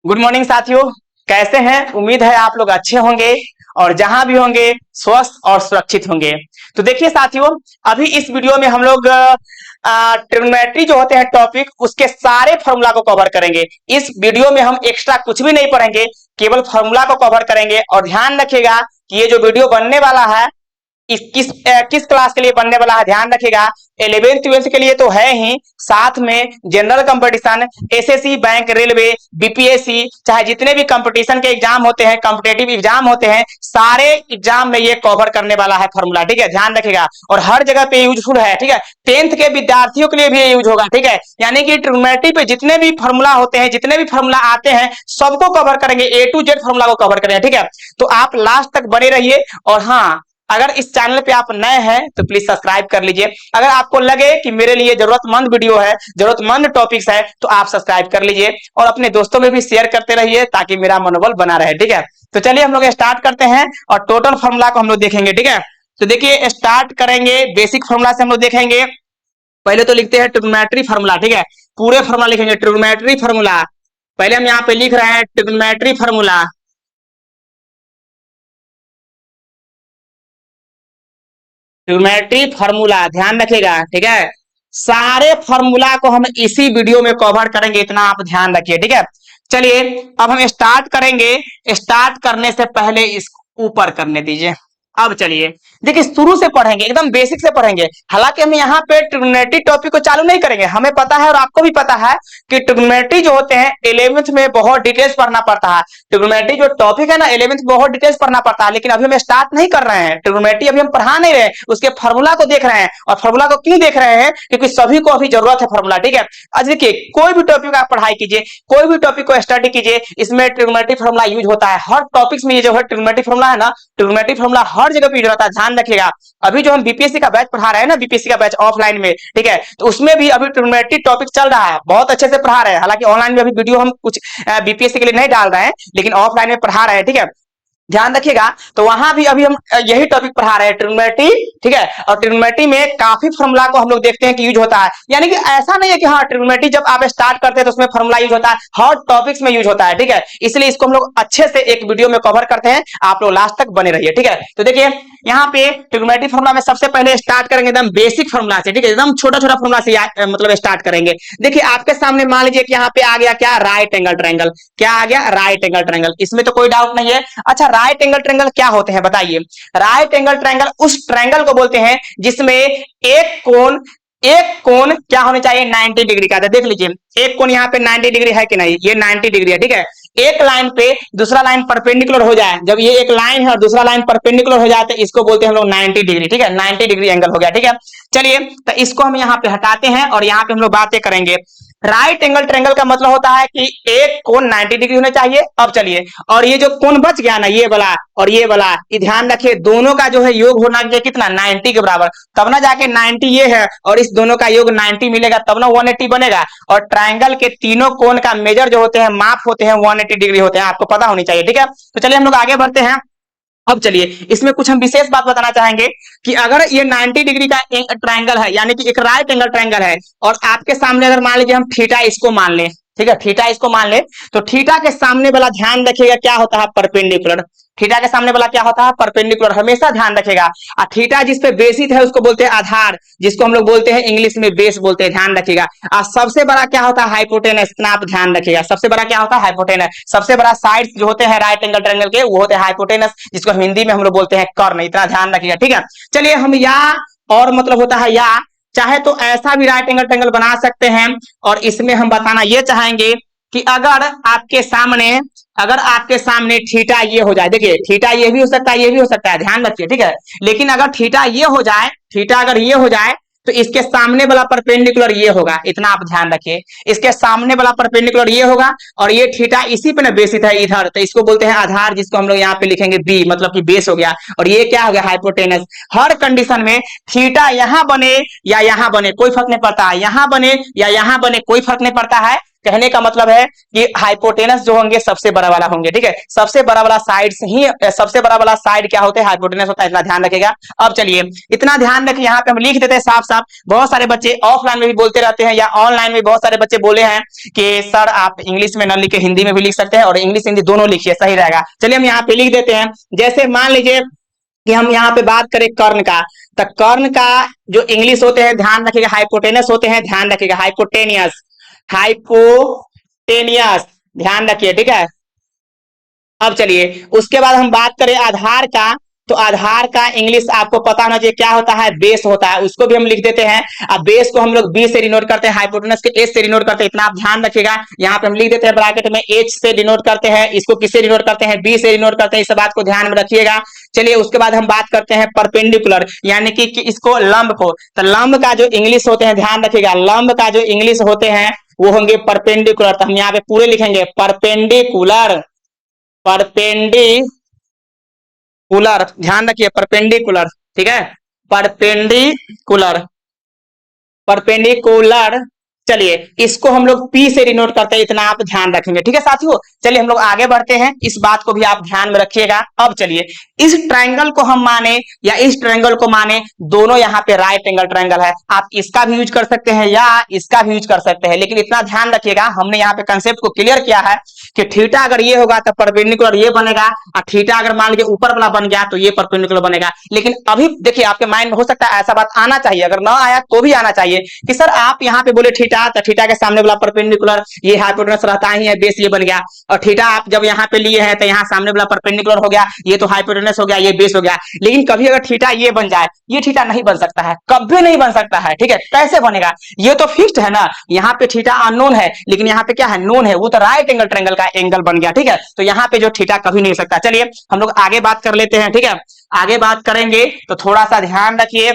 Good morning साथियों। कैसे हैं? उम्मीद है आप लोग अच्छे होंगे और जहां भी होंगे स्वस्थ और सुरक्षित होंगे। तो देखिए साथियों, अभी इस वीडियो में हम लोग ट्रिग्नोमेट्री जो होते हैं टॉपिक, उसके सारे फॉर्मूला को कवर करेंगे। इस वीडियो में हम एक्स्ट्रा कुछ भी नहीं पढ़ेंगे, केवल फॉर्मूला को कवर करेंगे। और ध्यान रखिएगा कि ये जो वीडियो बनने वाला है किस क्लास के लिए बनने वाला है, ध्यान रखिएगा। 11th 12th के लिए तो है ही, साथ में general competition, SSC, bank, railway, BPSC, चाहे जितने भी कंपटीशन के एग्जाम होते हैं, कॉम्पिटेटिव एग्जाम होते हैं, सारे एग्जाम में ये कवर करने वाला है फॉर्मूला। ठीक है, ध्यान रखिएगा। और हर जगह पे यूजफुल है। ठीक है, 10th के विद्यार्थियों के लिए भी यूज होगा। ठीक है, यानी कि ट्रिग्नोमेट्री पे जितने भी फॉर्मूला होते हैं, जितने भी फॉर्मूला आते हैं, सबको कवर करेंगे। ए टू जेड फॉर्मूला को कवर करेंगे। ठीक है, तो आप लास्ट तक बने रहिए। और हाँ, अगर इस चैनल पे आप नए हैं तो प्लीज सब्सक्राइब कर लीजिए। अगर आपको लगे कि मेरे लिए जरूरतमंद वीडियो है, जरूरतमंद टॉपिक्स है, तो आप सब्सक्राइब कर लीजिए और अपने दोस्तों में भी शेयर करते रहिए ताकि मेरा मनोबल बना रहे। ठीक है, तो चलिए हम लोग स्टार्ट करते हैं और टोटल फॉर्मूला को हम लोग देखेंगे। ठीक है, तो देखिए स्टार्ट करेंगे बेसिक फॉर्मूला से हम लोग देखेंगे। पहले तो लिखते हैं ट्रिग्नोमेट्री फॉर्मूला। ठीक है, पूरे फॉर्मूला लिखेंगे ट्रिग्नोमेट्री फॉर्मूला। पहले हम यहाँ पे लिख रहे हैं ट्रिग्नोमेट्री फॉर्मूला। ट्रिग्नोमेट्री फॉर्मूला ध्यान रखिएगा। ठीक है, सारे फॉर्मूला को हम इसी वीडियो में कवर करेंगे, इतना आप ध्यान रखिए। ठीक है, चलिए अब हम स्टार्ट करेंगे। स्टार्ट करने से पहले इसको ऊपर करने दीजिए। अब चलिए देखिए, शुरू से पढ़ेंगे, एकदम बेसिक से पढ़ेंगे। हालांकि हम यहाँ पे ट्रिग्नोमेट्री टॉपिक को चालू नहीं करेंगे। हमें पता है और आपको भी पता है कि ट्रिग्नोमेट्री जो होते हैं 11th में बहुत डिटेल्स पढ़ना पड़ता है। ट्रिग्नोमेट्री जो टॉपिक है ना, 11th में बहुत डिटेल्स पढ़ना पड़ता है। लेकिन अभी हम स्टार्ट नहीं कर रहे हैं, ट्रिग्नोमेट्री अभी हम पढ़ा नहीं रहे, उसके फॉर्मूला को देख रहे हैं। और फॉर्मूला को क्यों देख रहे हैं? क्योंकि सभी को अभी जरूरत है फॉर्मूला। ठीक है, आज देखिए कोई भी टॉपिक आप पढ़ाई कीजिए, कोई भी टॉपिक को स्टडी कीजिए, इसमें ट्रिग्नोमेट्री फॉर्मूला यूज होता है। हर टॉपिक्स में ये जो है ट्रिग्नोमेट्री फॉर्मूला है ना, ट्रिग्नोमेट्री फॉर्मूला हर जगह पे यूज होता है। ध्यान रखिएगा। अभी जो हम बीपीएससी का बैच पढ़ा रहे हैं ना, बीपीएससी का बैच ऑफलाइन में, ठीक है, तो उसमें भी अभी ट्रिग्नोमेट्री टॉपिक चल रहा है, बहुत अच्छे से पढ़ा रहे हैं। हालांकि ऑनलाइन में अभी वीडियो हम कुछ बीपीएससी के लिए नहीं डाल रहे हैं, लेकिन ऑफलाइन में पढ़ा रहे हैं। ठीक है, ध्यान रखिएगा। तो वहां भी अभी हम यही टॉपिक पढ़ा रहे हैं, ट्रिग्नोमेट्री। ठीक है, और ट्रिग्नोमेट्री में काफी फॉर्मूला को हम लोग देखते हैं कि यूज होता है। यानी कि ऐसा नहीं है कि हाँ ट्रिग्नोमेट्री जब आप स्टार्ट करते हैं तो उसमें फॉर्मूला यूज होता है, हर टॉपिक्स में यूज होता है। ठीक है, इसलिए इसको हम लोग अच्छे से एक वीडियो में कवर करते हैं। आप लोग लास्ट तक बने रहिए। ठीक है, तो देखिए यहाँ पे ट्रिग्नोमेट्री फॉर्मूला में सबसे पहले स्टार्ट करेंगे एकदम बेसिक फॉर्मूला से। ठीक है, एकदम छोटा छोटा फॉर्मूला से मतलब स्टार्ट करेंगे। देखिए आपके सामने मान लीजिए कि यहाँ पे आ गया क्या, राइट एंगल ट्रायंगल। क्या आ गया? Right angle triangle. इसमें तो कोई डाउट नहीं है। अच्छा, राइट एंगल ट्रायंगल क्या होते हैं बताइए? राइट एंगल ट्रायंगल उस ट्रायंगल को बोलते हैं जिसमें एक कोण क्या होने चाहिए? 90 डिग्री का। देख लीजिए एक कोण यहाँ पे 90 डिग्री है कि नहीं? ये 90 डिग्री है। ठीक है, एक लाइन पे दूसरा लाइन परपेंडिकुलर हो जाए, जब ये एक लाइन है और दूसरा लाइन परपेंडिकुलर हो जाए तो इसको बोलते हैं हम लोग 90 डिग्री। ठीक है, 90 डिग्री एंगल हो गया। ठीक है, चलिए तो इसको हम यहाँ पे हटाते हैं और यहाँ पे हम लोग बातें करेंगे। राइट एंगल ट्रायंगल का मतलब होता है कि एक कोण 90 डिग्री होना चाहिए। अब चलिए, और ये जो कोण बच गया ना, ये वाला और ये वाला, ये ध्यान रखिए दोनों का जो है योग होना चाहिए कितना? 90 के बराबर। तब ना जाके 90 ये है और इस दोनों का योग 90 मिलेगा, तब ना 180 बनेगा। और ट्रायंगल के तीनों कोण का मेजर जो होते हैं, माप होते हैं, 180 डिग्री होते हैं। आपको पता होनी चाहिए। ठीक है, तो चलिए हम लोग आगे बढ़ते हैं। अब चलिए इसमें कुछ हम विशेष बात बताना चाहेंगे कि अगर ये 90 डिग्री का एक ट्रायंगल है, यानी कि एक राइट एंगल ट्रायंगल है, और आपके सामने अगर मान लीजिए हम थीटा इसको मान ले, ठीक है, थीटा इसको मान ले, तो थीटा के सामने वाला ध्यान रखिएगा क्या होता है? परपेंडिकुलर। थीटा के सामने वाला क्या होता है? परपेंडिकुलर। हमेशा ध्यान रखेगा। और थीटा जिसपे बेसिस है उसको बोलते हैं आधार, जिसको हम लोग बोलते हैं इंग्लिश में बेस बोलते हैं। ध्यान रखिएगा। और सबसे बड़ा क्या होता है? हाइपोटेनस। इतना आप ध्यान रखिएगा, सबसे बड़ा क्या होता है? हाइपोटेनस। सबसे बड़ा साइड जो होते हैं राइट एंगल ट्रायंगल के, वो होते हैं हाइपोटेनस, जिसको हिंदी में हम लोग बोलते हैं कर्ण। इतना ध्यान रखिएगा। ठीक है, चलिए हम या और मतलब होता है या, चाहे तो ऐसा भी राइट एंगल ट्रायंगल बना सकते हैं। और इसमें हम बताना ये चाहेंगे कि अगर आपके सामने थीटा ये हो जाए, देखिए थीटा ये भी हो सकता है, ये भी हो सकता है, ध्यान रखिए। ठीक है, लेकिन अगर थीटा ये हो जाए, थीटा अगर ये हो जाए तो इसके सामने वाला परपेंडिकुलर ये होगा। इतना आप ध्यान रखिए, इसके सामने वाला परपेंडिकुलर ये होगा और ये थीटा इसी पे ना बेसिस है इधर, तो इसको बोलते हैं आधार, जिसको हम लोग यहाँ पे लिखेंगे बी, मतलब कि बेस हो गया। और ये क्या हो गया? हाइपोटेनस। हर कंडीशन में थीटा यहां बने या यहां बने कोई फर्क नहीं पड़ता है, यहां बने या यहां बने कोई फर्क नहीं पड़ता है। कहने का मतलब है कि हाइपोटेनस जो होंगे सबसे बड़ा वाला होंगे, ठीक है, सबसे बड़ा वाला साइड से ही, सबसे बड़ा वाला साइड क्या होता है, हाइपोटेनस होता है, इतना ध्यान रखिएगा। अब चलिए इतना ध्यान रखिए, यहाँ पे हम लिख देते हैं साफ साफ। बहुत सारे बच्चे ऑफलाइन में भी बोलते रहते हैं या ऑनलाइन में बहुत सारे बच्चे बोले हैं कि सर आप इंग्लिश में न लिखे हिंदी में भी लिख सकते हैं, और इंग्लिश हिंदी दोनों लिखिए, सही रहेगा। चलिए हम यहाँ पे लिख देते हैं। जैसे मान लीजिए कि हम यहाँ पे बात करें कर्ण का, तो कर्ण का जो इंग्लिश होते हैं ध्यान रखिएगा, हाइपोटेनस होते हैं, ध्यान रखिएगा, हाइपोटेनियस, हाइपोटेनियस, ध्यान रखिए, ठीक है। अब चलिए उसके बाद हम बात करें आधार का, तो आधार का इंग्लिश आपको पता होना चाहिए क्या होता है, बेस होता है, उसको भी हम लिख देते हैं। अब बेस को हम लोग बी से डिनोट करते हैं, हाइपोटेनस के एच से डिनोट करते हैं, इतना आप ध्यान रखिएगा। यहाँ पे हम लिख देते हैं ब्रैकेट में एच से डिनोट करते हैं, इसको किससे डिनोट करते हैं, बी से डिनोट करते हैं, इस बात को ध्यान में रखिएगा। चलिए उसके बाद हम बात करते हैं परपेंडिकुलर, यानी कि इसको लंब को, तो लंब का जो इंग्लिश होते हैं ध्यान रखिएगा, लंब का जो इंग्लिश होते हैं वो होंगे परपेंडिकुलर, तो हम यहाँ पे पूरे लिखेंगे परपेंडिकुलर, परपेंडिकुलर, ध्यान रखिए परपेंडिकुलर, ठीक है, परपेंडिकुलर, परपेंडिकुलर। चलिए इसको हम लोग पी से डिनोट करते हैं, इतना आप ध्यान रखेंगे, ठीक है साथियों। चलिए हम लोग आगे बढ़ते हैं, इस बात को भी आप ध्यान में रखिएगा। अब चलिए इस ट्रायंगल को हम माने या इस ट्रायंगल को माने, दोनों यहाँ पे राइट एंगल ट्रायंगल है, आप इसका भी यूज कर सकते हैं या इसका भी यूज कर सकते हैं, लेकिन इतना ध्यान रखिएगा हमने यहाँ पे कंसेप्ट को क्लियर किया है कि थीटा अगर ये होगा तो परपेंडिकुलर ये बनेगा, और थीटा अगर मान लीजिए ऊपर वाला बन गया तो ये परपेंडिकुलर बनेगा। लेकिन अभी देखिए आपके माइंड में हो सकता है ऐसा बात आना चाहिए, अगर ना आया तो भी आना चाहिए कि सर आप यहाँ पे बोले थीटा, तो थीटा के सामने वाला परपेंडिकुलर, ये हाइपोटेनस रहता ही है, बेस ये बन गया, और थीटा आप जब यहाँ पे लिए हैं तो यहाँ सामने वाला परपेंडिकुलर हो गया, ये तो हाइपोटेनस हो गया, ये बेस हो गया। लेकिन कभी अगर थीटा ये बन जाए, ये थीटा नहीं बन सकता है, कभी नहीं बन सकता है, ठीक है। कैसे बनेगा, ये तो फिक्स्ड है ना, यहाँ पे थीटा अननोन है, लेकिन यहाँ पे क्या है, नोन है, वो तो राइट एंगल ट्रायंगल का एंगल बन गया, ठीक है। तो यहाँ पे जो थीटा कभी नहीं हो सकता। चलिए हम लोग आगे बात कर लेते हैं, ठीक है। आगे बात करेंगे तो थोड़ा सा ध्यान रखिए,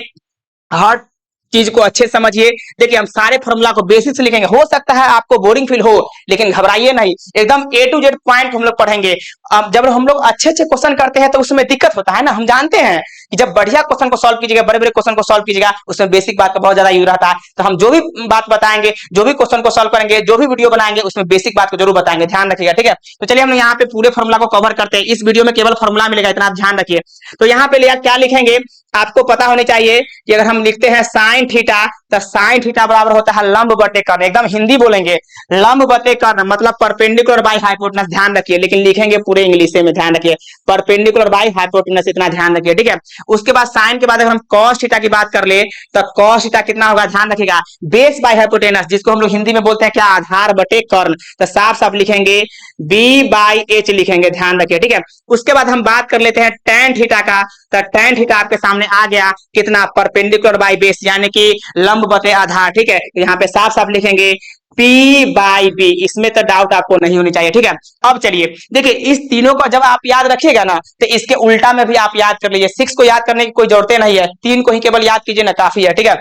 हर चीज को अच्छे समझिए। देखिए हम सारे फॉर्मूला को बेसिक से लिखेंगे, हो सकता है आपको बोरिंग फील हो, लेकिन घबराइए नहीं, एकदम ए टू जेड पॉइंट हम लोग पढ़ेंगे। अब जब हम लोग अच्छे अच्छे क्वेश्चन करते हैं तो उसमें दिक्कत होता है ना, हम जानते हैं कि जब बढ़िया क्वेश्चन को सॉल्व कीजिएगा, बड़े बड़े क्वेश्चन को सॉल्व कीजिएगा, उसमें बेसिक बात का बहुत ज्यादा यूज रहता है। तो हम जो भी बात बताएंगे, जो भी क्वेश्चन को सॉल्व करेंगे, जो भी वीडियो बनाएंगे, उसमें बेसिक बात को जरूर बताएंगे, ध्यान रखिएगा, ठीक है। तो चलिए हम यहाँ पे पूरे फॉर्मूला को कवर करते हैं, इस वीडियो में केवल फॉर्मूला मिलेगा, इतना आप ध्यान रखिए। तो यहाँ पे क्या लिखेंगे, आपको पता होने चाहिए कि अगर हम लिखते हैं साइन थीटा, तो साइन थीटा बराबर होता है लंब बटे कर्ण, एकदम हिंदी बोलेंगे, लंब बटे कर्ण मतलब परपेंडिकुलर बाय हाइपोटेनस, ध्यान रखिए, लेकिन लिखेंगे पूरे इंग्लिश में, ध्यान रखिए, परपेंडिकुलर बाय हाइपोटेनस, इतना ध्यान रखिए, ठीक है। उसके बाद साइन के बाद अगर हम कॉस थीटा की बात कर ले, तो कॉस थीटा कितना होगा, ध्यान रखिएगा, बेस बाय हाइपोटेनस, जिसको हम लोग हिंदी में बोलते हैं क्या, आधार बटे कर्ण, तो साफ साफ लिखेंगे बी बाई एच लिखेंगे, ध्यान रखिए, ठीक है। उसके बाद हम बात कर लेते हैं tan थीटा का, तो tan थीटा आपके सामने आ गया कितना, परपेंडिकुलर बाई बेस, यानी कि लंब बटे आधार, ठीक है। यहाँ पे साफ साफ लिखेंगे P बाई बी, इसमें तो डाउट आपको नहीं होनी चाहिए, ठीक है। अब चलिए देखिए इस तीनों को जब आप याद रखिएगा ना, तो इसके उल्टा में भी आप याद कर लीजिए, 6 को याद करने की कोई जरूरत नहीं है, 3 को ही केवल याद कीजिए ना, काफी है, ठीक है।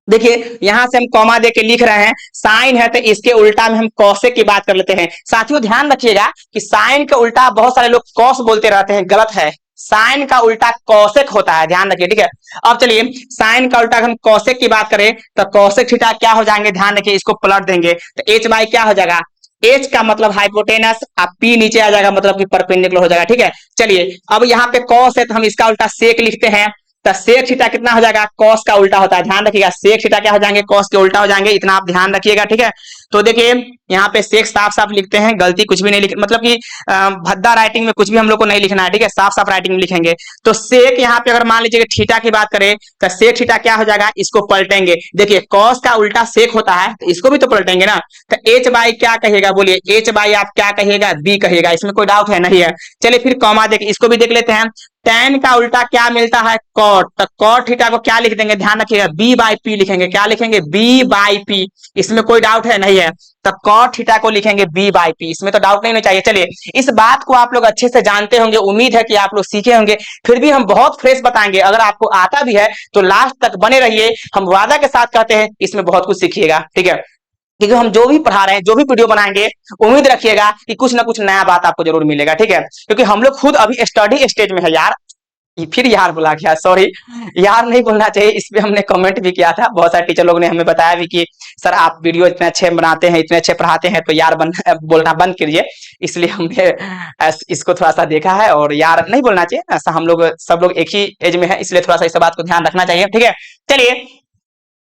देखिए यहां से हम कॉमा दे के लिख रहे हैं, साइन है तो इसके उल्टा में हम कॉसेक की बात कर लेते हैं। साथियों ध्यान रखिएगा कि साइन के उल्टा बहुत सारे लोग कॉस बोलते रहते हैं, गलत है, साइन का उल्टा कॉसेक होता है, ध्यान रखिए, ठीक है। अब चलिए साइन का उल्टा हम कॉसेक की बात करें तो कॉसेक थीटा क्या हो जाएंगे, ध्यान रखिए, इसको पलट देंगे तो एच बाई क्या हो जाएगा, एच का मतलब हाइपोटेनस, अब पी नीचे आ जाएगा मतलब कि परपेंडिकुलर हो जाएगा, ठीक है। चलिए अब यहाँ पे कॉस है तो हम इसका उल्टा सेक लिखते हैं, तो सेक थीटा कितना हो जाएगा, कॉस का उल्टा होता है, ध्यान रखिएगा, सेक थीटा क्या हो जाएंगे, कॉस के उल्टा हो जाएंगे, इतना आप ध्यान रखिएगा, ठीक है। तो देखिए यहाँ पे सेक साफ साफ लिखते हैं, गलती कुछ भी नहीं लिख, मतलब कि भद्दा राइटिंग में कुछ भी हम लोग को नहीं लिखना है, ठीक है, साफ साफ राइटिंग में लिखेंगे। तो सेक यहाँ पे अगर मान लीजिए थीटा की बात करें तो सेक थीटा क्या हो जाएगा, इसको पलटेंगे, देखिए कॉस का उल्टा सेक होता है तो इसको भी तो पलटेंगे ना, तो एच बाई क्या कहिएगा, बोलिए एच बाई आप क्या कहिएगा, बी कहिएगा, इसमें कोई डाउट है नहीं है। चलिए फिर कॉमा देखिए, इसको भी देख लेते हैं, tan का उल्टा क्या मिलता है, cot, तो cot थीटा को क्या लिख देंगे, ध्यान रखिएगा b बाई पी लिखेंगे, क्या लिखेंगे, b बाई पी, इसमें कोई डाउट है नहीं है, तो cot थीटा को लिखेंगे b बाई पी, इसमें तो डाउट नहीं होना चाहिए। चलिए इस बात को आप लोग अच्छे से जानते होंगे, उम्मीद है कि आप लोग सीखे होंगे, फिर भी हम बहुत फ्रेश बताएंगे, अगर आपको आता भी है तो लास्ट तक बने रहिए, हम वादा के साथ कहते हैं इसमें बहुत कुछ सीखिएगा, ठीक है, क्योंकि हम जो भी पढ़ा रहे हैं, जो भी वीडियो बनाएंगे, उम्मीद रखिएगा कि कुछ ना कुछ नया बात आपको जरूर मिलेगा, ठीक है, क्योंकि हम लोग खुद अभी स्टडी स्टेज में है यार, फिर यार बोला गया, सॉरी यार नहीं बोलना चाहिए। इस पे हमने कमेंट भी किया था, बहुत सारे टीचर लोग ने हमें बताया भी कि सर आप वीडियो इतने अच्छे बनाते हैं, इतने अच्छे पढ़ाते हैं, तो यार बोलना बंद करिए। इसलिए हमने इसको थोड़ा सा देखा है, और यार नहीं बोलना चाहिए ऐसा, हम लोग सब लोग एक ही एज में है, इसलिए थोड़ा सा इस बात को ध्यान रखना चाहिए, ठीक है। चलिए,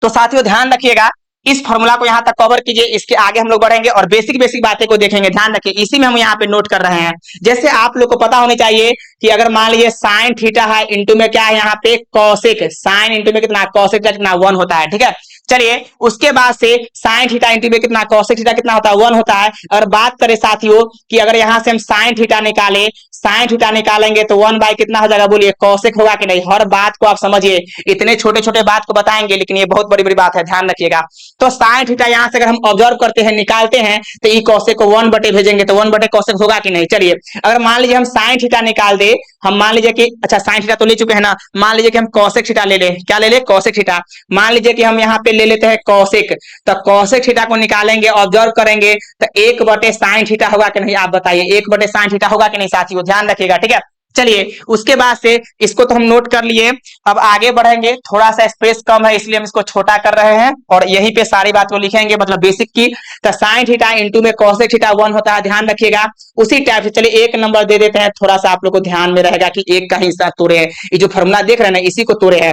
तो साथियों ध्यान रखिएगा, इस फॉर्मूला को यहाँ तक कवर कीजिए, इसके आगे हम लोग बढ़ेंगे और बेसिक बेसिक बातें को देखेंगे। ध्यान रखिए, इसी में हम यहाँ पे नोट कर रहे हैं। जैसे आप लोग को पता होनी चाहिए कि अगर मान लीजिए साइन थीटा है, इंटू में क्या है यहाँ पे कॉसेक, साइन इंटू में कितना, कॉसेक का कितना, 1 होता है, ठीक है। चलिए, उसके बाद से साइन थीटा इंटू में कितना, कॉसेक थीटा कितना होता है, 1 होता है। और बात करें साथियों कि अगर यहाँ से हम साइन थीटा निकाले, साइन थीटा निकालेंगे तो 1 बाई कितना हो जाएगा, बोलिए कॉसेक होगा कि नहीं। हर बात को आप समझिए, इतने छोटे छोटे बात को बताएंगे, लेकिन ये बहुत बड़ी बड़ी बात है, ध्यान रखिएगा। तो साइन थीटा यहाँ से अगर हम ऑब्जर्व करते हैं, निकालते हैं, तो ई कॉसेक को 1 बटे भेजेंगे, तो 1 बटे कॉसेक होगा कि नहीं। चलिए, अगर मान लीजिए हम साइन थीटा निकाल दे, हम मान लीजिए कि अच्छा साइन थीटा तो ले चुके हैं ना, मान लीजिए कि हम कॉसेक थीटा ले ले, क्या ले ले, कॉसेक थीटा। मान लीजिए कि हम यहाँ पे ले लेते हैं कॉसेक, तो कॉसेक थीटा को निकालेंगे, ऑब्जर्व करेंगे, तो 1 बटे साइन थीटा होगा कि नहीं, आप बताइए, 1 बटे साइन थीटा होगा कि नहीं साथियों, ध्यान रखिएगा, ठीक है। चलिए, उसके बाद से इसको तो हम नोट कर लिए, अब आगे बढ़ेंगे, थोड़ा सा स्पेस कम है इसलिए हम इसको छोटा कर रहे हैं, और यहीं पे सारी बात को लिखेंगे, मतलब बेसिक की। तो साइन थीटा इंटू में कॉसेक थीटा 1 होता है, ध्यान रखिएगा। उसी टाइप से चलिए एक नंबर दे देते हैं, थोड़ा सा आप लोग को ध्यान में रहेगा कि एक का हिस्सा तोड़े हैं, ये जो फॉर्मूला देख रहे हैं ना, इसी को तोड़े हैं।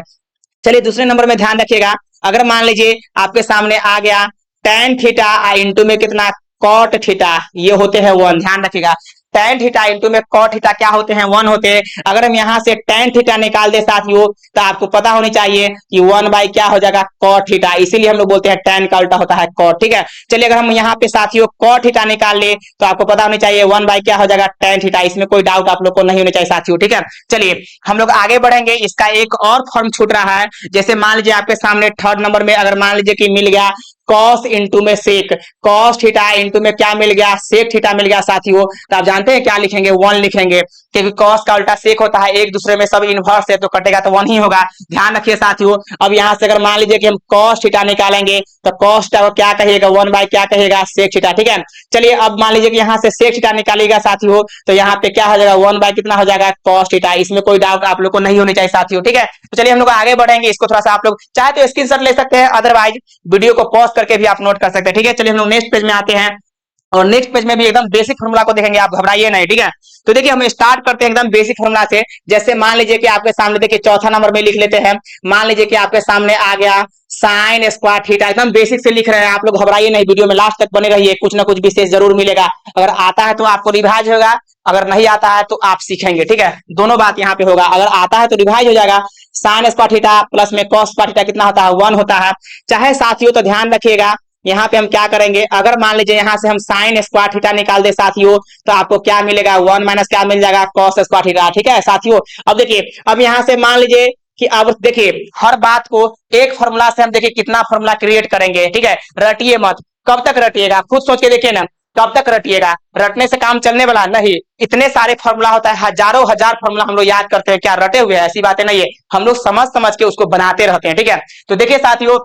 चलिए, दूसरे नंबर में ध्यान रखिएगा, अगर मान लीजिए आपके सामने आ गया टेन थीटा इंटू में कितना, कॉट थीटा, ये होते हैं 1, ध्यान रखिएगा। टेन थीटा इंटू में कॉट थीटा क्या होते हैं, 1 होते हैं। अगर हम यहाँ से टेन थीटा निकाल दे साथियों, तो आपको पता होनी चाहिए कि 1 बाई क्या हो जाएगा, कॉट थीटा, इसीलिए हम लोग बोलते हैं टेन का उल्टा होता है कॉट, ठीक है। चलिए, अगर हम यहाँ पे साथियों कॉट थीटा निकाल ले, तो आपको पता होनी चाहिए 1 बाई क्या हो जाएगा, टेन थीटा, इसमें कोई डाउट आप लोग को नहीं होना चाहिए साथियों, ठीक है। चलिए, हम लोग आगे बढ़ेंगे, इसका एक और फॉर्म छूट रहा है। जैसे मान लीजिए आपके सामने थर्ड नंबर में अगर मान लीजिए कि मिल गया कॉस इंटू में सेक, कॉस थीटा इंटू में क्या मिल गया, सेक थीटा मिल गया साथियों, तो आप जानते हैं क्या लिखेंगे, 1 लिखेंगे, क्योंकि कॉस का उल्टा सेक होता है, एक दूसरे में सब इनवर्स है, तो कटेगा तो 1 ही होगा, ध्यान रखिए साथियों। अब यहाँ से अगर मान लीजिए कि हम कॉस थीटा निकालेंगे, तो कॉस थीटा को क्या कहिएगा, 1 बाई क्या कहिएगा, सेक थीटा, ठीक है। चलिए, अब मान लीजिए कि यहाँ से सेक थीटा निकालिएगा साथियों, तो यहाँ पे क्या हो जाएगा, 1 बाई कितना हो जाएगा, कॉस थीटा, इसमें कोई डाउट आप लोग को नहीं होनी चाहिए साथियों, ठीक है। तो चलिए हम लोग आगे बढ़ेंगे, इसको थोड़ा सा आप लोग चाहे तो स्क्रीनशॉट ले सकते हैं, अदरवाइज वीडियो को पॉज करके भी आप नोट कर सकते हैं, ठीक है। चलिए हम लोग नेक्स्ट पेज में आते हैं, और नेक्स्ट पेज में भी एकदम बेसिक फॉर्मूला को देखेंगे, आप घबराइए नहीं, ठीक है। तो देखिए हम स्टार्ट करते हैं एकदम बेसिक फॉर्मूला से। जैसे मान लीजिए कि आपके सामने देखिए चौथा नंबर में लिख लेते हैं, मान लीजिए कि आपके सामने आ गया साइन स्क्वायर थीटा, एकदम बेसिक से लिख रहे हैं, आप लोग घबराइए नहीं, वीडियो में लास्ट तक बने रहिए, कुछ ना कुछ विशेष जरूर मिलेगा। अगर आता है तो आपको रिवाइज होगा, अगर नहीं आता है तो आप सीखेंगे, ठीक है, दोनों बात यहाँ पे होगा। अगर आता है तो रिवाइज हो जाएगा, साइन स्क्वायर थीटा प्लस में कॉस स्क्वायर थीटा कितना होता है, 1 होता है। चाहे साथियों तो ध्यान रखिएगा, यहाँ पे हम क्या करेंगे, अगर मान लीजिए यहाँ से हम साइन स्क्वायर थीटा निकाल दे साथियों, तो आपको क्या मिलेगा, 1 माइनस क्या मिल जाएगा, कॉस स्क्वायर थीटा, ठीक है साथियों। अब देखिए, अब यहाँ से मान लीजिए कि अब देखिए हर बात को एक फॉर्मूला से हम देखिए कितना फॉर्मूला क्रिएट करेंगे, ठीक है। रटिए मत, कब तक रटिएगा, खुद सोच के देखिए ना, कब तक रटिएगा, रटने से काम चलने वाला नहीं। इतने सारे फॉर्मूला होता है, हजारों हजार फॉर्मूला हम लोग याद करते हैं, क्या रटे हुए हैं, ऐसी बातें नहीं है, हम लोग समझ समझ के उसको बनाते रहते हैं, ठीक है। तो देखिए साथियों,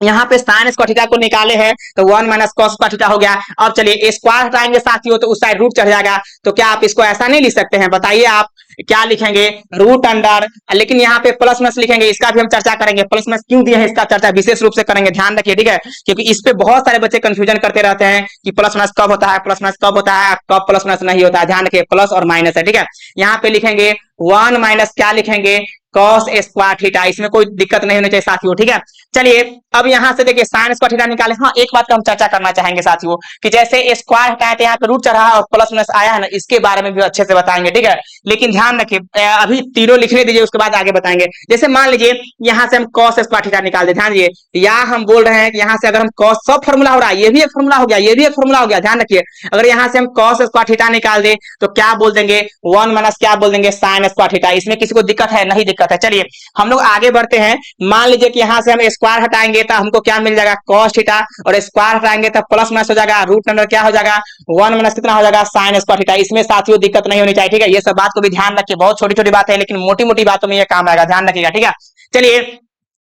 यहाँ पे साइन स्क्वायर थीटा को निकाले हैं, तो 1 माइनस कॉस स्क्वायर थीटा हो गया। अब चलिए स्क्वायर हटाएंगे साथियों, तो उस साइड रूट चढ़ जाएगा, तो क्या आप इसको ऐसा नहीं लिख सकते हैं, बताइए आप क्या लिखेंगे, रूट अंडर, लेकिन यहाँ पे प्लस माइनस लिखेंगे, इसका भी हम चर्चा करेंगे, प्लस माइनस क्यों दिया है इसका चर्चा विशेष रूप से करेंगे, ध्यान रखिए, ठीक है। क्योंकि इस पे बहुत सारे बच्चे कंफ्यूजन करते रहते हैं कि प्लस माइनस कब होता है, प्लस माइनस कब होता है, कब प्लस माइनस नहीं होता है, ध्यान रखिए प्लस और माइनस है, ठीक है। यहाँ पे लिखेंगे 1 माइनस क्या लिखेंगे, कॉस स्क्वायर थीटा, इसमें कोई दिक्कत नहीं होनी चाहिए साथियों, ठीक है। चलिए अब यहाँ से देखिए साइन स्क्वायर थीटा निकाले। हाँ, एक बात का हम चर्चा करना चाहेंगे साथियों कि जैसे स्क्वायर हटाए थे, यहाँ पे रूट चढ़ा और प्लस माइनस आया है ना, इसके बारे में भी अच्छे से बताएंगे, ठीक है। लेकिन ध्यान रखिए अभी तीनों लिखने दीजिए, उसके बाद आगे बताएंगे। जैसे मान लीजिए यहाँ से हम कॉस स्क्वायर थीटा निकाल दे, ध्यान दीजिए, या हम बोल रहे हैं कि यहाँ से अगर हम कॉस, सब फॉर्मूला हो रहा है, ये भी एक फॉर्मूला हो गया, ये भी एक फॉर्मूला हो गया, ध्यान रखिए। अगर यहाँ से हम कॉस स्क्वायर थीटा निकाल दे, तो क्या बोल देंगे, 1 माइनस क्या बोल देंगे, साइन स्क्वायर थीटा, इसमें किसी को दिक्कत है, नहीं दिक्कत है। चलिए हम लोग आगे बढ़ते हैं, मान लीजिए कि यहाँ से हम स्क्वायर हटाएंगे तो हमको क्या मिल जाएगा, कॉस थीटा, और स्क्वायर हटाएंगे तो प्लस माइनस हो जाएगा, रूट अंडर क्या हो जाएगा, 1 माइनस कितना हो जाएगा, साइन स्क्वायर थीटा। इसमें साथियों दिक्कत नहीं होनी चाहिए, ठीक है। ये सब बात को भी ध्यान रखिए, बहुत छोटी छोटी बात है, लेकिन मोटी मोटी बातों में ये काम आएगा, ध्यान रखिएगा, ठीक है। चलिए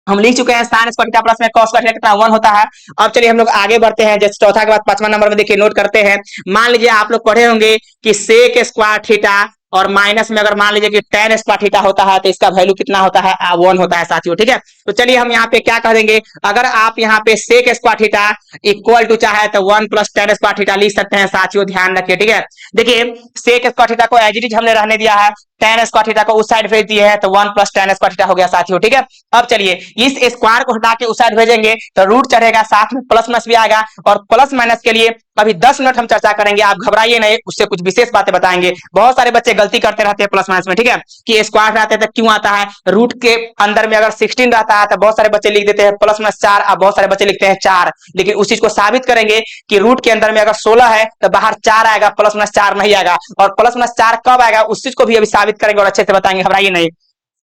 हम लिख चुके हैं साइन स्क्वायर थीटा प्लस में कॉस स्क्वायर थीटा कितना, 1 होता है। अब चलिए हम लोग आगे बढ़ते हैं, जैसे चौथा के बाद 5वां नंबर में देखिए नोट करते हैं। मान लीजिए आप लोग पढ़े होंगे कि सेक स्क्वायर थीटा और माइनस में अगर मान लीजिए कि tan स्क्वायर थीटा होता है तो इसका वैल्यू कितना होता है 1 होता है साथियों। ठीक है, तो चलिए हम यहाँ पे क्या कह देंगे, अगर आप यहाँ पे sec square theta equal to चाहे तो 1 प्लस tan स्क्वायर थीटा लिख सकते हैं साथियों, ध्यान रखिए। ठीक है, देखिए सेक स्क्वायर थीटा को एज इट इज हमने रहने दिया है, tan स्क्वायर थीटा को उस साइड भेज दिए है तो 1 प्लस tan स्क्वायर थीटा हो गया साथियों। ठीक है, अब चलिए इस स्क्वायर को हटा के उस साइड भेजेंगे तो रूट चढ़ेगा, साथ में प्लस माइनस भी आएगा, और प्लस माइनस के लिए अभी 10 मिनट हम चर्चा करेंगे, आप घबराइए नहीं, उससे कुछ विशेष बातें बताएंगे। बहुत सारे बच्चे गलती करते रहते हैं प्लस माइनस में, ठीक है, कि स्क्वायर रहते हैं तो क्यों आता है, रूट के अंदर में अगर 16 रहता है तो बहुत सारे बच्चे लिख देते हैं प्लस माइनस 4, अब बहुत सारे बच्चे लिखते हैं 4, लेकिन उस चीज को साबित करेंगे कि रूट के अंदर में अगर 16 है तो बाहर 4 आएगा, प्लस माइनस 4 नहीं आएगा, और प्लस माइनस 4 कब आएगा उस चीज को भी अभी साबित करेंगे और अच्छे से बताएंगे, घबराइए नहीं।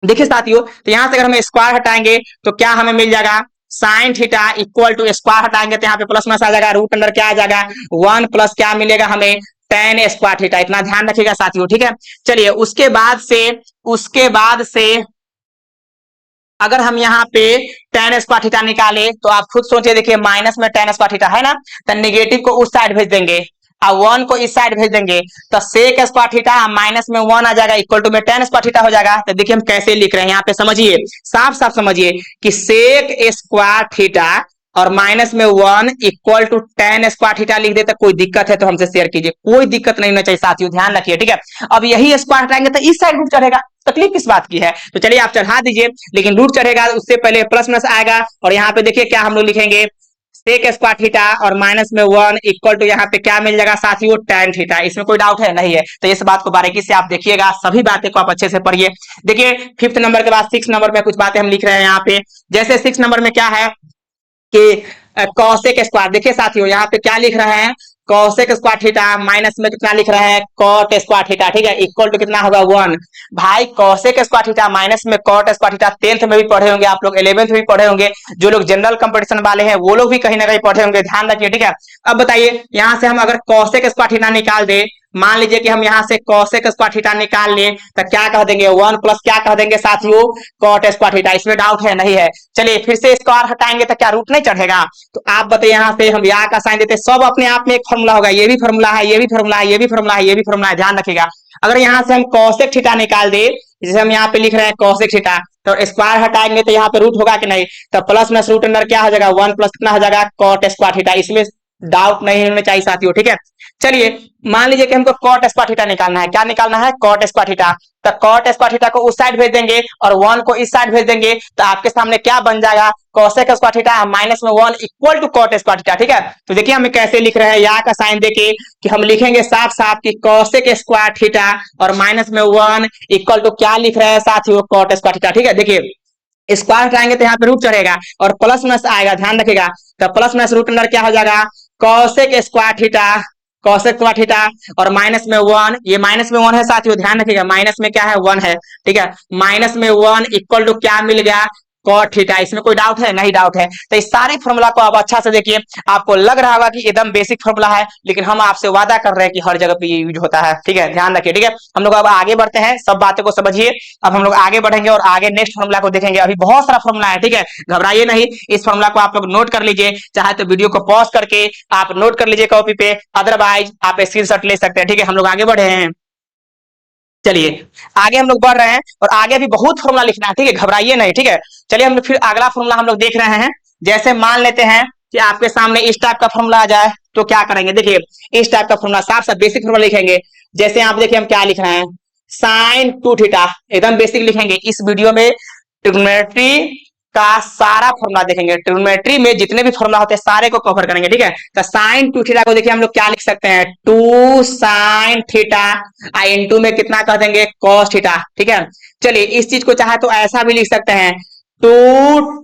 देखिए साथियों, तो यहां से अगर हम स्क्वायर हटाएंगे तो क्या हमें मिल जाएगा, sine theta equal to square हटाएंगे तो यहाँ पे प्लस माइनस आ जाएगा, रूट अंदर क्या आ जाएगा 1 प्लस क्या मिलेगा हमें tan स्क्वायर थीटा, इतना ध्यान रखिएगा साथियों। ठीक है, चलिए उसके बाद से अगर हम यहाँ पे tan स्क्वायर थीटा निकाले तो आप खुद सोचिए, देखिए माइनस में tan स्क्वायर थीटा है ना, तो नेगेटिव को उस साइड भेज देंगे और 1 को इस साइड भेज देंगे तो सेक स्क्वायर थीटा माइनस में 1 आ जाएगा इक्वल टू में tan स्क्वायर थीटा हो जाएगा। तो देखिए हम कैसे लिख रहे हैं यहाँ पे, समझिए साफ साफ समझिए कि सेक स्क्वायर थीटा और माइनस में 1 equal to tan square theta लिख देते, कोई दिक्कत है तो हमसे शेयर कीजिए, कोई दिक्कत नहीं होना चाहिए साथियों, ध्यान रखिए। ठीक है, अब यही स्क्वायर हटाएंगे तो इस साइड रूट चढ़ेगा, तकलीफ किस बात की है, तो चलिए आप चढ़ा दीजिए, लेकिन रूट चढ़ेगा उससे पहले प्लस माइनस आएगा, और यहाँ पे देखिए क्या हम लोग लिखेंगे, सेक स्क्वायर थीटा और माइनस में 1 इक्वल टू यहाँ पे क्या मिल जाएगा साथियों tan थीटा, इसमें कोई डाउट है नहीं है, तो इस बात को बारीकी से आप देखिएगा, सभी बातें को आप अच्छे से पढ़िए। देखिए 5th नंबर के बाद 6 नंबर में कुछ बातें हम लिख रहे हैं यहाँ पे, जैसे 6 नंबर में क्या है कि कॉसेक स्क्वायर, देखिए साथियों यहाँ पे क्या लिख रहे हैं, कॉसेक स्क्वायर थीटा माइनस में कितना लिख रहे हैं कॉट स्क्वायर थीटा, ठीक है, इक्वल टू कितना होगा 1। भाई कॉसेक स्क्वायर थीटा माइनस में कॉट स्क्वायर थीटा 10th में भी पढ़े होंगे आप लोग, 11th में भी पढ़े होंगे, जो लोग जनरल कंपटीशन वाले हैं वो लोग भी कहीं ना कहीं पढ़े होंगे, ध्यान रखिए। ठीक है, अब बताइए यहाँ से हम अगर कॉसेक स्क्वायर थीटा निकाल दे, मान लीजिए कि हम यहाँ से कॉसेक स्क्वायर थीटा निकाल ले तो क्या कह देंगे 1 प्लस क्या कह देंगे साथियों कॉट स्क्वायर थीटा, इसमें डाउट है नहीं है। चलिए फिर से स्क्वायर हटाएंगे तो क्या रूट नहीं चढ़ेगा, तो आप बताइए यहाँ से हम यहाँ का साइन देते, सब अपने आप में एक फॉर्मूला होगा, ये भी फॉर्मूला है, ये भी फॉर्मूला है, ये भी फॉर्मूला है, ये भी फॉर्मूला है, ध्यान रखिएगा। अगर यहाँ से हम कॉसेक थीटा निकाल दे, जैसे हम यहाँ पे लिख रहे हैं कॉसेक थीटा, तो स्क्वायर हटाएंगे तो यहाँ पे रूट होगा कि नहीं, तो प्लस माइनस रूट अंदर क्या हो जाएगा 1 प्लस कितना हो जाएगा कॉट स्क्वायर थीटा, इसमें डाउट नहीं होना चाहिए साथियों। ठीक है, चलिए मान लीजिए कि हमको कॉट स्क्वायर थीटा निकालना है, क्या निकालना है कॉट स्क्वायर थीटा, तो कॉट स्क्वायर थीटा को उस साइड भेज देंगे और 1 को इस साइड भेज देंगे, तो आपके सामने क्या बन जाएगा कॉसेक स्क्वायर थीटा माइनस में 1 equal to cot square theta. ठीक है, तो देखिए हम कैसे लिख रहे हैं, यहाँ का साइन देके कि हम लिखेंगे साफ साफ कि कॉसेक स्क्वायर थीटा और माइनस में 1 इक्वल टू क्या लिख रहे हैं साथियों कॉट स्क्वायर थीटा। ठीक है, देखिए स्क्वायर हटाएंगे तो यहाँ पे रूट चढ़ेगा और प्लस माइनस आएगा, ध्यान रखिएगा, तो प्लस माइनस रूट अंदर क्या हो जाएगा cosec square theta, cosec square theta और माइनस में 1, ये माइनस में 1 है साथियों, ध्यान रखिएगा माइनस में क्या है 1 है। ठीक है, माइनस में 1 इक्वल टू क्या मिल गया कॉट थीटा, इसमें कोई डाउट है नहीं, डाउट है। तो इस सारे फॉर्मूला को आप अच्छा से देखिए, आपको लग रहा होगा कि एकदम बेसिक फॉर्मूला है, लेकिन हम आपसे वादा कर रहे हैं कि हर जगह पे ये यूज होता है। ठीक है, ध्यान रखिए। ठीक है, हम लोग अब आगे बढ़ते हैं, सब बातें को समझिए, अब हम लोग आगे बढ़ेंगे और आगे नेक्स्ट फॉर्मूला को देखेंगे, अभी बहुत सारा फॉर्मूला है। ठीक है, घबराइए नहीं, इस फॉर्मूला को आप लोग नोट कर लीजिए, चाहे तो वीडियो को पॉज करके आप नोट कर लीजिए कॉपी पे, अदरवाइज आप स्क्रीनशॉट ले सकते हैं। ठीक है, हम लोग आगे बढ़े हैं, चलिए आगे हम लोग बढ़ रहे हैं और आगे भी बहुत फॉर्मूला लिखना है। ठीक है, घबराइए नहीं। ठीक है, चलिए हम लोग फिर अगला फॉर्मूला हम लोग देख रहे हैं, जैसे मान लेते हैं कि आपके सामने इस टाइप का फॉर्मूला आ जाए तो क्या करेंगे, देखिए इस टाइप का फॉर्मूला साफ साफ बेसिक फॉर्मूला लिखेंगे, जैसे आप देखिए हम क्या लिख रहे हैं साइन 2 थीटा, एकदम बेसिक लिखेंगे। इस वीडियो में ट्रिग्नोमेट्री का सारा फॉर्मूला देखेंगे, ट्रिग्नोमेट्री में जितने भी फॉर्मूला होते हैं सारे को कवर करेंगे। ठीक है, तो साइन 2 थीटा को देखिए हम लोग क्या लिख सकते हैं 2 साइन थीटा इनटू में कितना कह देंगे cos थीटा। ठीक है, चलिए इस चीज को चाहे तो ऐसा भी लिख सकते हैं 2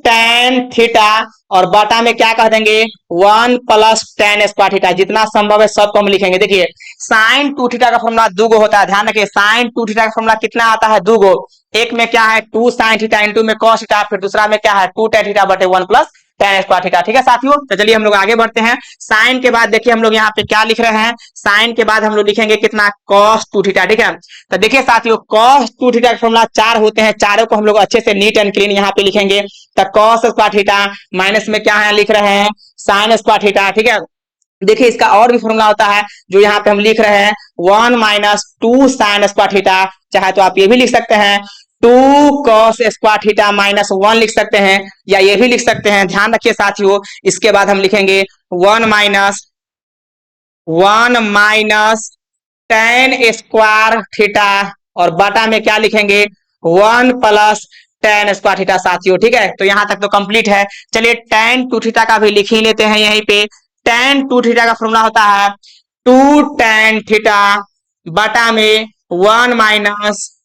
tan थीटा और बटा में क्या कह देंगे 1 प्लस tan स्क्वायर थीटा, जितना संभव है सबको हम लिखेंगे। देखिए साइन 2 थीटा का फॉर्मूला 2 गो होता है, ध्यान रखिए साइन 2 थीटा का फॉर्मूला कितना आता है 2 गो, एक में क्या है 2 साइन थीटा इनटू में cos थीटा, फिर दूसरा में क्या है 2 tan थीटा बटे 1 प्लस tan स्क्वायर थीटा। ठीक है साथियों, तो चलिए हम लोग आगे बढ़ते हैं। साइन के बाद देखिए हम लोग यहाँ पे क्या लिख रहे हैं, साइन के बाद हम लोग लिखेंगे कितना cos 2 थीटा। ठीक है, तो देखिए साथियों cos 2 थीटा का फॉर्मूला 4 होते हैं, चारों को हम लोग अच्छे से नीट एंड क्लीन यहाँ पे लिखेंगे। तो cos स्क्वायर थीटा माइनस में क्या है लिख रहे हैं साइन स्क्वायर थीटा। ठीक है, देखिए इसका और भी फॉर्मूला होता है जो यहाँ पे हम लिख रहे हैं 1 माइनस 2 साइन स्क्वायर थीटा, चाहे तो आप ये भी लिख सकते हैं 2 कॉस स्क्वायर थीटा माइनस 1 लिख सकते हैं, या ये भी लिख सकते हैं। ध्यान रखिए साथियों, इसके बाद हम लिखेंगे 1 माइनस टेन स्क्वायर थीटा, और बटा में क्या लिखेंगे 1 प्लस टेन स्क्वायर थीटा साथियों। ठीक है, तो यहां तक तो कंप्लीट है। चलिए टेन टू थीटा का भी लिख ही लेते हैं यहीं पे। टेन टू थीटा का फॉर्मूला होता है 2 टेन थीटा बटा में 1 माइनस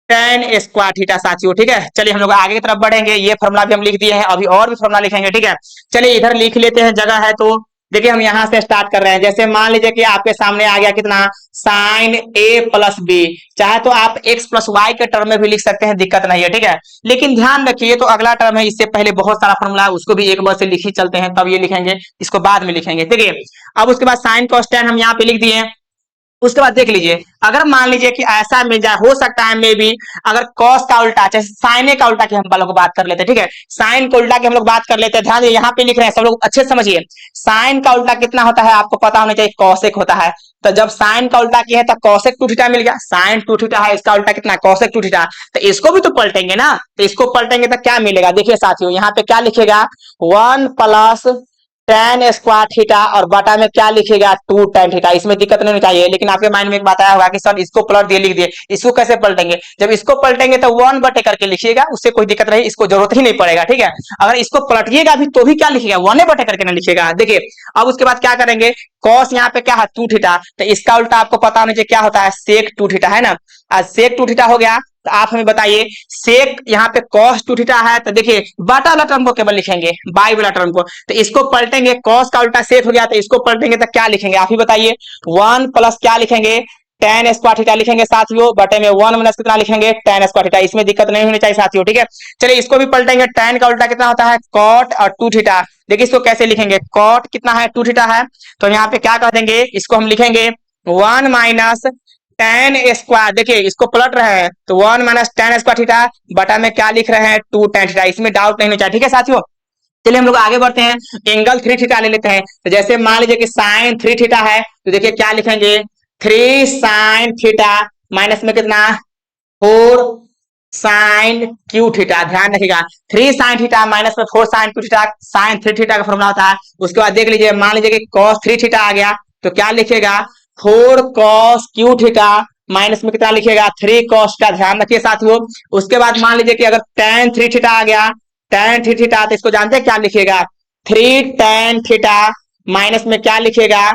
टेन स्क्वायर थीटा साथियों। ठीक है, चलिए हम लोग आगे की तरफ बढ़ेंगे। ये फॉर्मूला भी हम लिख दिए हैं, अभी और भी फॉर्मूला लिखेंगे। ठीक है, चलिए इधर लिख लेते हैं, जगह है तो। देखिए हम यहां से स्टार्ट कर रहे हैं। जैसे मान लीजिए कि आपके सामने आ गया कितना साइन ए प्लस बी, चाहे तो आप एक्स प्लस वाई के टर्म में भी लिख सकते हैं, दिक्कत नहीं है। ठीक है, लेकिन ध्यान रखिए तो अगला टर्म है, इससे पहले बहुत सारा फॉर्मूला है, उसको भी एक बार से लिख ही चलते हैं, तब ये लिखेंगे, इसको बाद में लिखेंगे। देखिए अब उसके बाद साइन कॉस टेन हम यहाँ पे लिख दिए। उसके बाद देख लीजिए, अगर मान लीजिए कि ऐसा मिल जाए, हो सकता है मे भी, अगर कॉस का उल्टा, जैसे साइन का उल्टा की हम लोग बात कर लेते हैं। ठीक है, साइन का उल्टा की हम लोग बात कर लेते हैं। ध्यान यहाँ पे लिख रहे हैं, सब लोग अच्छे से समझिए। साइन का उल्टा कितना होता है आपको पता होना चाहिए, कॉसेक होता है। तो जब साइन का उल्टा किया है तो कॉसेक टू थीटा मिल गया, साइन टू थीटा है, इसका उल्टा कितना कॉसेक टू थीटा। तो इसको भी तो पलटेंगे ना, तो इसको पलटेंगे तो क्या मिलेगा, देखिए साथियों यहाँ पे क्या लिखेगा 1 प्लस टेन स्क्वायर थीटा, और बटा में क्या लिखेगा 2 टेन थीटा। इसमें दिक्कत नहीं होनी चाहिए, लेकिन आपके माइंड में एक बात आया होगा कि सर इसको पलट दिए लिख दिए, इसको कैसे पलटेंगे। जब इसको पलटेंगे तो 1 बटे करके लिखिएगा, उससे कोई दिक्कत नहीं, इसको जरूरत ही नहीं पड़ेगा। ठीक है, अगर इसको पलटिएगा भी तो भी क्या लिखिएगा 1 बटे करके ना लिखिएगा। देखिए अब उसके बाद क्या करेंगे, कॉस यहाँ पे क्या है 2 थीटा, तो इसका उल्टा आपको पता होना चाहिए क्या होता है सेक 2 थीटा, है ना। आज सेक 2 थीटा हो गया, तो आप हमें बताइए सेक यहाँ पे कॉस 2 थीटा है, तो देखिए बटा वाला टर्म को केवल लिखेंगे, बाई वाला टर्म को। तो इसको पलटेंगे, कॉस का उल्टा सेक हो गया, तो इसको पलटेंगे तो क्या लिखेंगे आप ही बताइए 1 प्लस क्या लिखेंगे टेन स्क्वायर थीटा लिखेंगे साथियों, बटे में 1 माइनस कितना लिखेंगे टेन स्क्वायर थीटा। इसमें दिक्कत नहीं होनी चाहिए साथियों। ठीक है, चलिए इसको भी पलटेंगे, टेन का उल्टा कितना होता है कॉट और 2 थीटा। देखिए इसको कैसे लिखेंगे, कॉट कितना है 2 थीटा है, तो यहाँ पे क्या कह देंगे, इसको हम लिखेंगे 1 माइनस टेन स्क्वायर। देखिए इसको पलट रहे हैं तो 1 माइनस टेन स्क्वायर थीटा बटा में क्या लिख रहे हैं 2 टेन थीटा। इसमें डाउट नहीं होना चाहिए। ठीक है साथियों, चलिए हम लोग आगे बढ़ते हैं, एंगल 3 थीटा ले लेते हैं। तो जैसे मान लीजिए कि साइन 3 थीटा है, तो देखिए क्या लिखेंगे 3 साइन थीटा माइनस में कितना 4 साइन क्यू थीटा। ध्यान रखिएगा 3 साइन थीटा माइनस में 4 sine cube theta, sine 3 theta का फॉर्मूला होता है। उसके बाद देख लीजिए, मान लीजिए कि cos 3 थीटा आ गया, तो क्या लिखेगा 4 cos क्यू थीटा माइनस में कितना लिखेगा 3 cos का। ध्यान रखिए साथियों। उसके बाद मान लीजिए कि अगर tan 3 थीटा आ गया, tan 3 थीटा, तो इसको जानते हैं क्या लिखेगा 3 tan थीटा माइनस में क्या लिखेगा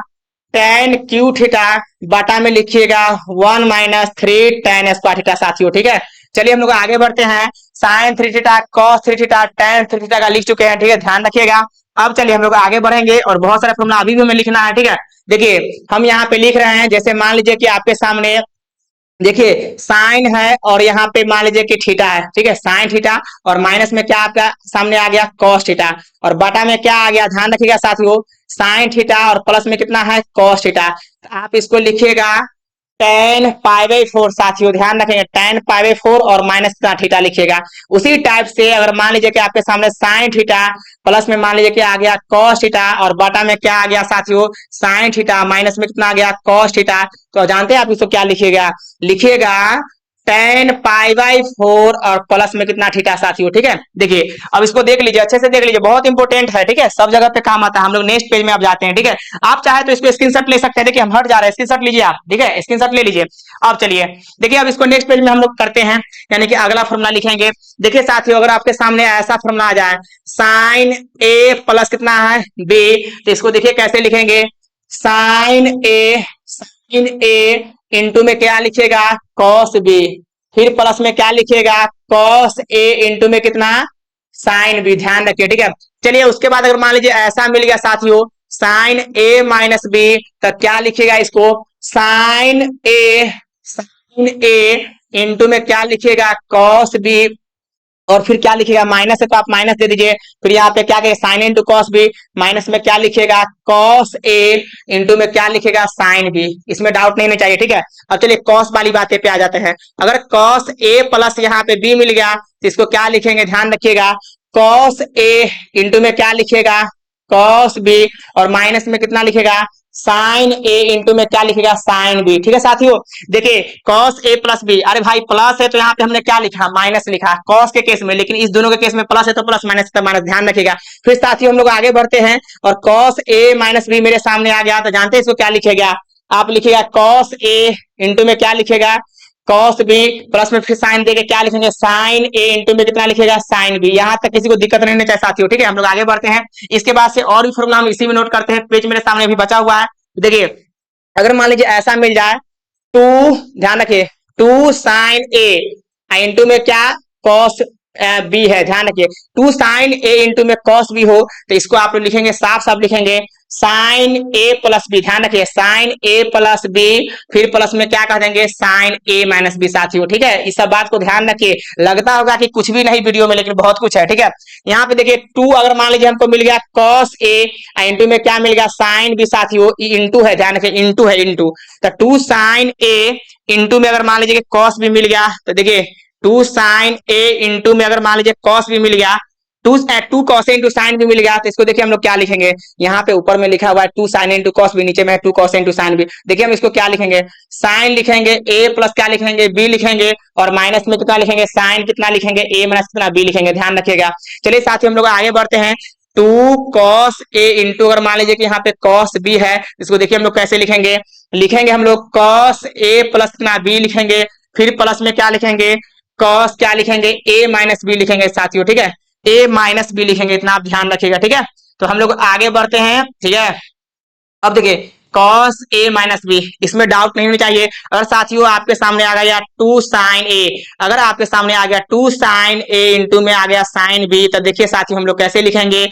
tan क्यू थीटा बटा में लिखिएगा 1 माइनस 3 tan स्क्वायर थीटा साथियों। ठीक है, चलिए हम लोग आगे बढ़ते हैं, sine 3 theta cos 3 theta tan 3 theta का लिख चुके हैं। ठीक है, ध्यान रखिएगा। अब चलिए हम लोग आगे बढ़ेंगे, और बहुत सारे फॉर्मूला अभी भी हमें लिखना है। ठीक है, देखिए हम यहाँ पे लिख रहे हैं, जैसे मान लीजिए कि आपके सामने देखिए साइन है, और यहाँ पे मान लीजिए कि थीटा है। ठीक है, साइन थीटा, और माइनस में क्या आपका सामने आ गया cos थीटा, और बटा में क्या आ गया, ध्यान रखिएगा साथियों, साइन थीटा, और प्लस में कितना है cos थीटा। तो आप इसको लिखिएगा tan पाई बाई 4 साथियों। ध्यान रखेंगे tan पाई बाई 4 और माइनस का थीटा लिखिएगा। उसी टाइप से अगर मान लीजिए कि आपके सामने साइन थीटा प्लस में मान लीजिए कि आ गया cos थीटा, और बटा में क्या आ गया साथियों साइन थीटा, माइनस में कितना आ गया cos थीटा, तो जानते हैं आप इसको क्या लिखिएगा, लिखिएगा tan पाई बाई 4 और प्लस में कितना थीटा साथियों। ठीक है, देखिए अब इसको देख लीजिए, अच्छे से देख लीजिए, बहुत इंपॉर्टेंट है। ठीक है, सब जगह पे काम आता है। हम लोग नेक्स्ट पेज में आप जाते हैं। ठीक है, आप चाहे तो इसको स्क्रीनशॉट ले सकते हैं। देखिए हम हट जा रहे हैं, स्क्रीनशॉट लीजिए आप। ठीक है, स्क्रीनशॉट ले लीजिए। अब चलिए देखिए, अब इसको नेक्स्ट पेज में हम लोग करते हैं, यानी कि अगला फॉर्मूला लिखेंगे। देखिए साथियों, अगर आपके सामने ऐसा फॉर्मूला आ जाए साइन ए प्लस कितना है बी, तो इसको देखिए कैसे लिखेंगे साइन ए इंटू में क्या लिखेगा cos b, फिर प्लस में क्या लिखेगा cos a इंटू में कितना साइन b। ध्यान रखिए। ठीक है, चलिए उसके बाद अगर मान लीजिए ऐसा मिल गया साथियों साइन a माइनस बी, तो क्या लिखेगा इसको साइन ए इंटू में क्या लिखेगा cos b, और फिर क्या लिखेगा माइनस है तो आप माइनस दे दीजिए, फिर यहाँ पे क्या कहेगा sine into cos B, minus में क्या लिखेगा कॉस ए इंटू में क्या लिखेगा साइन बी। इसमें डाउट नहीं होना चाहिए। ठीक है, अब चलिए कॉस वाली बातें पे आ जाते हैं। अगर कॉस ए प्लस यहाँ पे बी मिल गया, तो इसको क्या लिखेंगे, ध्यान रखिएगा कॉस ए इंटू में क्या लिखेगा कॉस बी, और माइनस में कितना लिखेगा साइन ए इंटू में क्या लिखेगा साइन बी। ठीक है साथियों, देखिए कॉस ए प्लस बी, अरे भाई प्लस है तो यहाँ पे हमने क्या लिखा माइनस लिखा कॉस के केस में, लेकिन इस दोनों के केस में प्लस है तो प्लस, माइनस तो माइनस, ध्यान रखिएगा। फिर साथियों हम लोग आगे बढ़ते हैं और कॉस ए माइनस बी मेरे सामने आ गया, तो जानते हैं इसको क्या लिखेगा, आप लिखिएगा कॉस ए इंटू में क्या लिखेगा कॉस बी, प्लस में फिर साइन देके क्या लिखेंगे साइन ए इंटू में कितना लिखेगा साइन बी। यहां तक किसी को दिक्कत नहीं होनी चाहिए साथियों। ठीक है, हम लोग आगे बढ़ते हैं। इसके बाद से और भी फॉर्मूला हम इसी में नोट करते हैं, पेज मेरे सामने भी बचा हुआ है। देखिए अगर मान लीजिए ऐसा मिल जाए, टू, ध्यान रखिए, टू साइन ए इंटू में क्या कॉस बी है, ध्यान रखिए, टू साइन ए इंटू में कॉस बी हो तो इसको आप लोग लिखेंगे साफ साफ लिखेंगे साइन ए प्लस बी, ध्यान रखिए साइन ए प्लस बी, फिर प्लस में क्या कह देंगे साइन ए माइनस बी साथियों। ठीक है, इस सब बात को ध्यान रखिए, लगता होगा कि कुछ भी नहीं वीडियो में, लेकिन बहुत कुछ है। ठीक है, यहाँ पे देखिए टू अगर मान लीजिए हमको मिल गया कॉस ए इंटू में क्या मिल गया साइन बी साथियों, इंटू है, ध्यान रखिए इंटू है, इंटू, तो टू साइन ए इंटू में अगर मान लीजिए कॉस भी मिल गया, तो देखिए टू साइन ए इंटू में अगर मान लीजिए कॉस भी मिल गया, टू कॉस इंटू साइन भी मिल गया, तो इसको देखिए हम लोग क्या लिखेंगे, यहाँ पे ऊपर में लिखा हुआ है टू साइन इंटू कॉस भी, नीचे में टू कॉस इंटू साइन भी। देखिए हम इसको क्या लिखेंगे साइन लिखेंगे ए प्लस क्या लिखेंगे बी लिखेंगे, और माइनस में कितना लिखेंगे साइन कितना लिखेंगे ए माइनस कितना बी लिखेंगे, ध्यान रखिएगा। चलिए साथियों हम लोग आगे बढ़ते हैं, टू कॉस ए इंटू अगर मान लीजिए कि यहाँ पे कॉस बी है, इसको देखिए हम लोग कैसे लिखेंगे, लिखेंगे हम लोग कॉस ए प्लस कितना बी लिखेंगे, फिर प्लस में क्या लिखेंगे कॉस क्या लिखेंगे ए माइनस बी लिखेंगे साथियों। ठीक है, ए माइनस बी लिखेंगे, इतना आप ध्यान रखिएगा। ठीक है, तो हम लोग आगे बढ़ते हैं। ठीक है, अब देखिए कॉस ए माइनस बी, इसमें डाउट नहीं होनी चाहिए। अगर साथियों आपके सामने आ गया टू साइन ए, अगर आपके सामने आ गया टू साइन ए इंटू में आ गया साइन बी, तो देखिए साथियों हम लोग कैसे लिखेंगे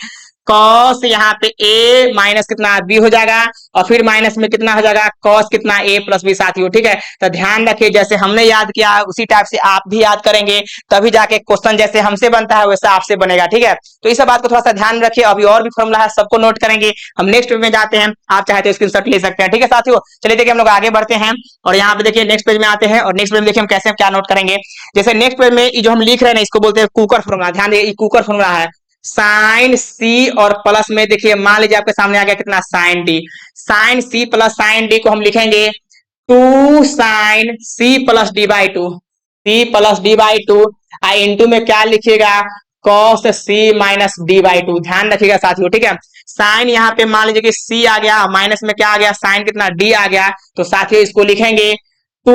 कॉस यहाँ पे ए माइनस कितना बी हो जाएगा, और फिर माइनस में कितना हो जाएगा कॉस कितना ए प्लस बी साथियों। ठीक है, तो ध्यान रखिए जैसे हमने याद किया उसी टाइप से आप भी याद करेंगे, तभी जाके क्वेश्चन जैसे हमसे बनता है वैसा आपसे बनेगा। ठीक है, तो इस बात को थोड़ा सा ध्यान रखिए। अभी और भी फॉर्मूला है, सबको नोट करेंगे, हम नेक्स्ट पेज में जाते हैं, आप चाहे तो स्क्रीनशॉट ले सकते हैं। ठीक है साथियों, चलिए देखिए हम लोग आगे बढ़ते हैं और यहाँ पे देखिए नेक्स्ट पेज में आते हैं, और नेक्स्ट पेज में देखिए हम कैसे क्या नोट करेंगे। जैसे नेक्स्ट पेज में जो हम लिख रहे हैं इसको बोलते हैं कुकर फॉर्मूला, ध्यान देखिए कुकर फॉर्मूला है साइन सी और प्लस में देखिए मान लीजिए आपके सामने आ गया कितना sine D, sine C plus sine D को हम लिखेंगे two sine C plus D by two, C plus D by two, into में क्या लिखिएगा cos C minus D by two, ध्यान रखिएगा साथियों। ठीक है, साइन यहाँ पे मान लीजिए कि सी आ गया, माइनस में क्या आ गया साइन कितना डी आ गया, तो साथियों इसको लिखेंगे टू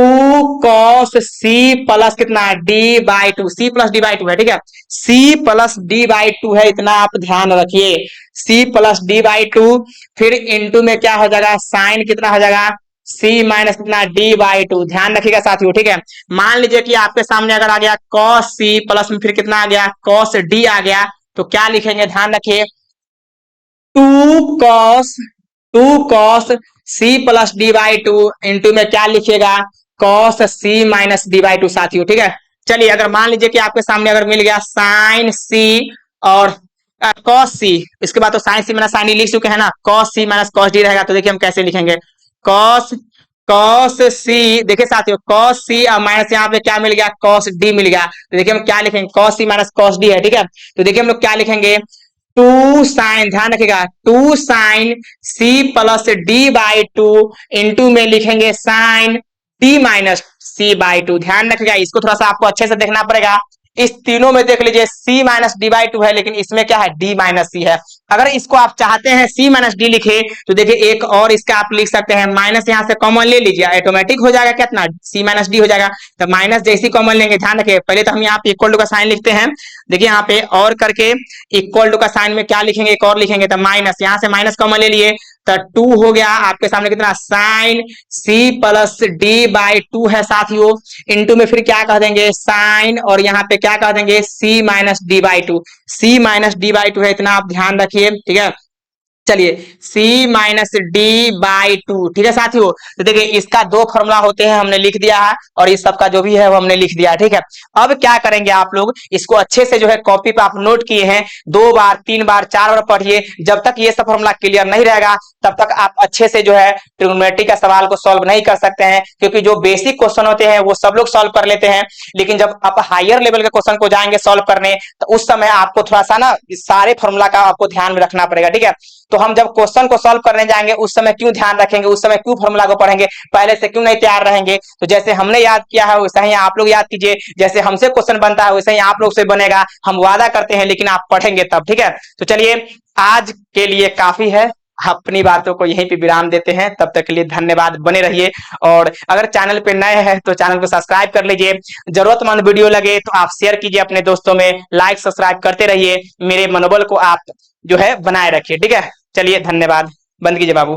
कॉस सी प्लस कितना D by two, C plus D by two है। ठीक है, C plus D by two है, इतना आप ध्यान रखिए, C plus D by two, फिर इंटू में क्या हो जाएगा साइन कितना हो जाएगा सी माइनस कितना डी बाई टू, ध्यान रखिएगा साथियों। ठीक है, मान लीजिए कि आपके सामने अगर आ गया कॉस सी प्लस में फिर कितना आ गया कॉस डी आ गया, तो क्या लिखेंगे ध्यान रखिए two cos C plus D by two into में क्या लिखिएगा cos C minus D by two साथियों। ठीक है, चलिए अगर मान लीजिए कि आपके सामने अगर मिल गया साइन सी और कॉस सी, इसके बाद तो साइन सी माइनस साइन डी लिख चुके हैं ना, cos C minus cos D रहेगा, तो देखिए हम कैसे लिखेंगे कॉस सी, देखिए साथियों कॉस सी और माइनस यहाँ पे क्या मिल गया कॉस डी मिल गया, तो देखिए हम क्या लिखेंगे cos C minus cos D है। ठीक है, तो देखिए हम लोग क्या लिखेंगे टू साइन, ध्यान रखिएगा two sine C plus D by two into में लिखेंगे sine D minus C by two, ध्यान रखिएगा इसको थोड़ा सा आपको अच्छे से देखना पड़ेगा। इस तीनों में देख लीजिए सी माइनस डी बाई टू है, लेकिन इसमें क्या है डी माइनस सी है। अगर इसको आप चाहते हैं सी माइनस डी लिखे, तो देखिए एक और इसका आप लिख सकते हैं, माइनस यहाँ से कॉमन ले लीजिए, ऑटोमेटिक हो जाएगा कितना सी माइनस डी हो जाएगा, तो माइनस जैसी कॉमन लेंगे, ध्यान रखिए पहले तो हम यहाँ पे इक्वल टू का साइन लिखते हैं, देखिए यहाँ पे और करके इक्वल टू का साइन में क्या लिखेंगे एक और लिखेंगे, तो माइनस, यहाँ से माइनस कॉमन ले लिए तो टू हो गया आपके सामने कितना sine C plus D by two है साथियों, इंटू में फिर क्या कह देंगे साइन और यहाँ पे क्या कह देंगे C minus D by two, C minus D by two है, इतना आप ध्यान रखिए। ठीक है, चलिए c minus D by two, ठीक है साथियों, तो देखिए इसका दो फॉर्मूला होते हैं हमने लिख दिया है, और इस सब का जो भी है वो हमने लिख दिया है। ठीक है, अब क्या करेंगे आप लोग इसको अच्छे से जो है कॉपी पे आप नोट किए हैं, 2 बार 3 बार 4 बार पढ़िए, जब तक ये सब फॉर्मूला क्लियर नहीं रहेगा तब तक आप अच्छे से जो है ट्रिग्नोमेट्री का सवाल को सॉल्व नहीं कर सकते हैं, क्योंकि जो बेसिक क्वेश्चन होते हैं वो सब लोग सॉल्व कर लेते हैं, लेकिन जब आप हायर लेवल के क्वेश्चन को जाएंगे सॉल्व करने, तो उस समय आपको थोड़ा सा ना सारे फॉर्मूला का आपको ध्यान में रखना पड़ेगा। ठीक है, तो हम जब क्वेश्चन को सॉल्व करने जाएंगे उस समय क्यों ध्यान रखेंगे, उस समय क्यों फॉर्मूला को पढ़ेंगे, पहले से क्यों नहीं तैयार रहेंगे। तो जैसे हमने याद किया है वैसा ही आप लोग याद कीजिए, जैसे हमसे क्वेश्चन बनता है वैसे ही आप लोग से बनेगा, हम वादा करते हैं, लेकिन आप पढ़ेंगे तब, ठीक है। तो चलिए आज के लिए काफी है, अपनी बातों को यहीं पे विराम देते हैं, तब तक के लिए धन्यवाद, बने रहिए। और अगर चैनल पे नए हैं तो चैनल को सब्सक्राइब कर लीजिए, जरूरतमंद वीडियो लगे तो आप शेयर कीजिए अपने दोस्तों में, लाइक सब्सक्राइब करते रहिए, मेरे मनोबल को आप जो है बनाए रखिए, ठीक है। चलिए धन्यवाद, बंद कीजिए बाबू।